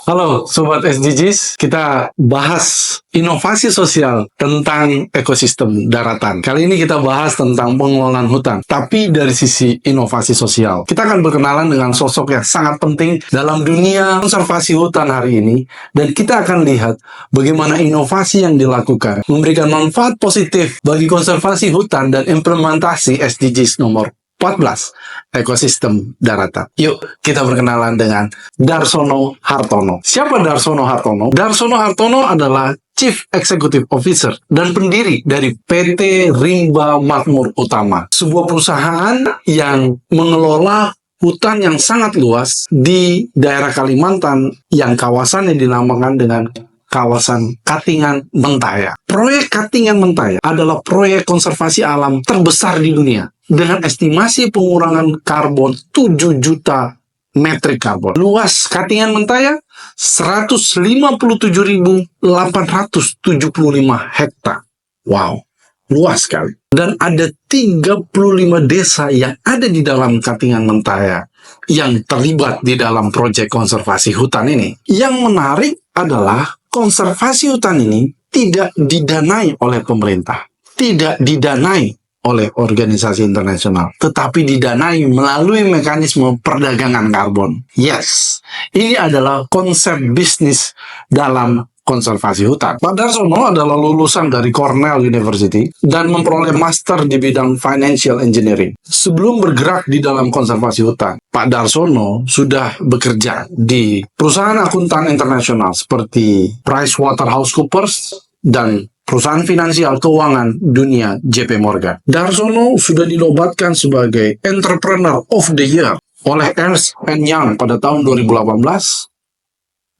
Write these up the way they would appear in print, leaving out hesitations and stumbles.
Halo Sobat SDGs, kita bahas inovasi sosial tentang ekosistem daratan. Kali ini kita bahas tentang pengelolaan hutan, tapi dari sisi inovasi sosial. Kita akan berkenalan dengan sosok yang sangat penting dalam dunia konservasi hutan hari ini, dan kita akan lihat bagaimana inovasi yang dilakukan memberikan manfaat positif bagi konservasi hutan dan implementasi SDGs nomor 14, ekosistem daratan. Yuk, kita berkenalan dengan Darsono Hartono. Siapa Darsono Hartono? Darsono Hartono adalah Chief Executive Officer dan pendiri dari PT Rimba Makmur Utama, sebuah perusahaan yang mengelola hutan yang sangat luas di daerah Kalimantan yang kawasannya dinamakan dengan kawasan Katingan Mentaya. Proyek Katingan Mentaya adalah proyek konservasi alam terbesar di dunia dengan estimasi pengurangan karbon 7 juta metrik karbon. Luas Katingan Mentaya 157.875 hektar. Wow, luas sekali. Dan ada 35 desa yang ada di dalam Katingan Mentaya yang terlibat di dalam proyek konservasi hutan ini. Yang menarik adalah konservasi hutan ini tidak didanai oleh pemerintah, tidak didanai oleh organisasi internasional, tetapi didanai melalui mekanisme perdagangan karbon. Yes, ini adalah konsep bisnis dalam konservasi hutan. Pak Darsono adalah lulusan dari Cornell University dan memperoleh master di bidang financial engineering. Sebelum bergerak di dalam konservasi hutan, Pak Darsono sudah bekerja di perusahaan akuntan internasional seperti PricewaterhouseCoopers dan perusahaan finansial keuangan dunia JP Morgan. Darsono sudah dinobatkan sebagai Entrepreneur of the Year oleh Ernst Young pada tahun 2018,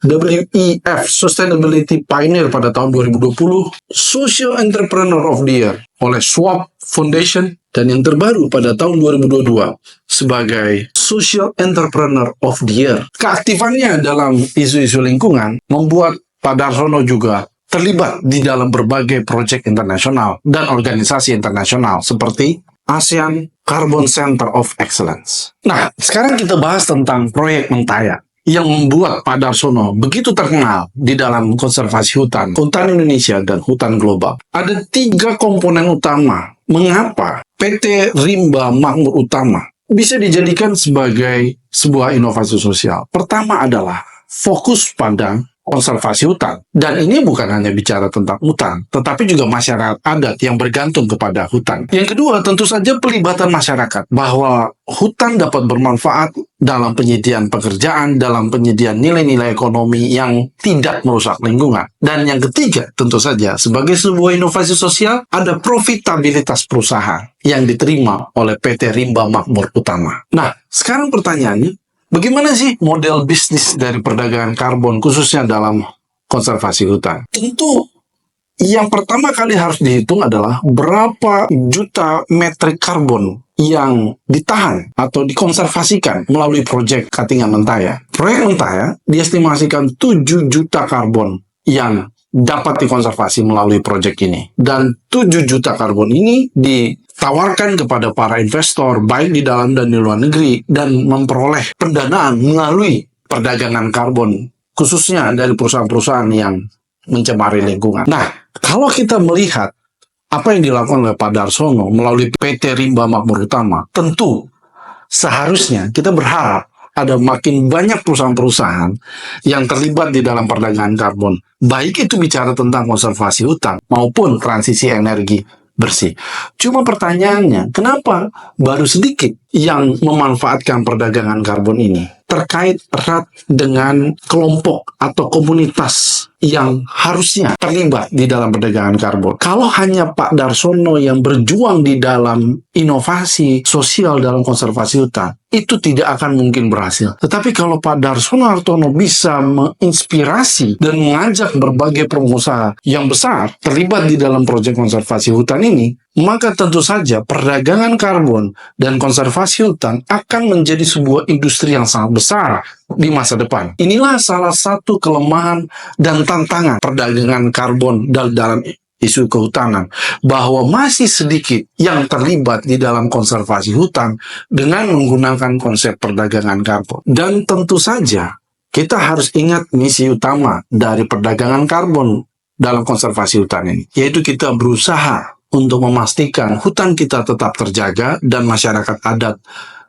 WEF Sustainability Pioneer pada tahun 2020, Social Entrepreneur of the Year oleh Schwab Foundation, dan yang terbaru pada tahun 2022 sebagai Social Entrepreneur of the Year. Keaktifannya dalam isu-isu lingkungan membuat Pak Darsono juga terlibat di dalam berbagai proyek internasional dan organisasi internasional seperti ASEAN Carbon Center of Excellence. Nah, sekarang kita bahas tentang proyek Mentaya yang membuat Pak Darsono begitu terkenal di dalam konservasi hutan Indonesia dan hutan global. Ada 3 komponen utama mengapa PT Rimba Makmur Utama bisa dijadikan sebagai sebuah inovasi sosial. Pertama adalah fokus pada konservasi hutan. Dan ini bukan hanya bicara tentang hutan, tetapi juga masyarakat adat yang bergantung kepada hutan. Yang kedua, tentu saja pelibatan masyarakat, bahwa hutan dapat bermanfaat dalam penyediaan pekerjaan, dalam penyediaan nilai-nilai ekonomi yang tidak merusak lingkungan. Dan yang ketiga, tentu saja, sebagai sebuah inovasi sosial, ada profitabilitas perusahaan yang diterima oleh PT Rimba Makmur Utama. Nah, sekarang pertanyaannya, bagaimana sih model bisnis dari perdagangan karbon khususnya dalam konservasi hutan? Tentu yang pertama kali harus dihitung adalah berapa juta metrik karbon yang ditahan atau dikonservasikan melalui proyek Katingan Mentaya. Proyek Mentaya diestimasikan 7 juta karbon yang dapat dikonservasi melalui proyek ini. Dan 7 juta karbon ini ditawarkan kepada para investor baik di dalam dan di luar negeri dan memperoleh pendanaan melalui perdagangan karbon khususnya dari perusahaan-perusahaan yang mencemari lingkungan. Nah, kalau kita melihat apa yang dilakukan oleh Pak Darsono melalui PT Rimba Makmur Utama, tentu seharusnya kita berharap ada makin banyak perusahaan-perusahaan yang terlibat di dalam perdagangan karbon, baik itu bicara tentang konservasi hutan maupun transisi energi bersih. Cuma pertanyaannya, kenapa baru sedikit yang memanfaatkan perdagangan karbon ini? Terkait erat dengan kelompok atau komunitas yang harusnya terlibat di dalam perdagangan karbon. Kalau hanya Pak Darsono yang berjuang di dalam inovasi sosial dalam konservasi hutan, itu tidak akan mungkin berhasil. Tetapi kalau Pak Darsono Hartono bisa menginspirasi dan mengajak berbagai pengusaha yang besar terlibat di dalam proyek konservasi hutan ini, maka tentu saja perdagangan karbon dan konservasi hutan akan menjadi sebuah industri yang sangat besar di masa depan. Inilah salah satu kelemahan dan tantangan perdagangan karbon dalam isu kehutanan, bahwa masih sedikit yang terlibat di dalam konservasi hutan dengan menggunakan konsep perdagangan karbon. Dan tentu saja kita harus ingat misi utama dari perdagangan karbon dalam konservasi hutan ini, yaitu kita berusaha untuk memastikan hutan kita tetap terjaga dan masyarakat adat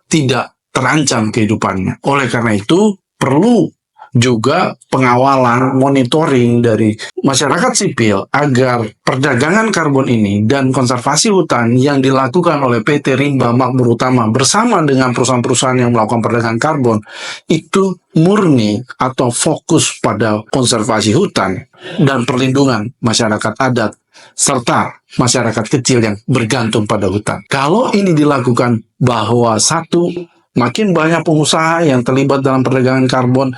tidak terancam kehidupannya. Oleh karena itu, perlu juga pengawalan, monitoring dari masyarakat sipil agar perdagangan karbon ini dan konservasi hutan yang dilakukan oleh PT Rimba Makmur Utama bersama dengan perusahaan-perusahaan yang melakukan perdagangan karbon itu murni atau fokus pada konservasi hutan dan perlindungan masyarakat adat serta masyarakat kecil yang bergantung pada hutan. Kalau ini dilakukan bahwa satu, makin banyak pengusaha yang terlibat dalam perdagangan karbon,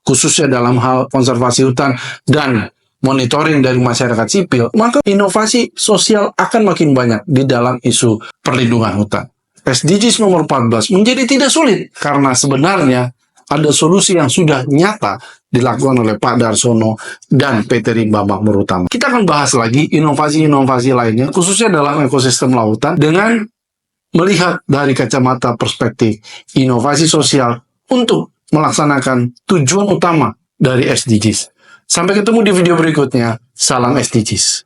khususnya dalam hal konservasi hutan dan monitoring dari masyarakat sipil, maka inovasi sosial akan makin banyak di dalam isu perlindungan hutan. SDGs nomor 14 menjadi tidak sulit karena sebenarnya ada solusi yang sudah nyata dilakukan oleh Pak Darsono dan PT Rimba Makmur Utama. Kita akan bahas lagi inovasi-inovasi lainnya, khususnya dalam ekosistem lautan, dengan melihat dari kacamata perspektif inovasi sosial untuk melaksanakan tujuan utama dari SDGs. Sampai ketemu di video berikutnya. Salam SDGs.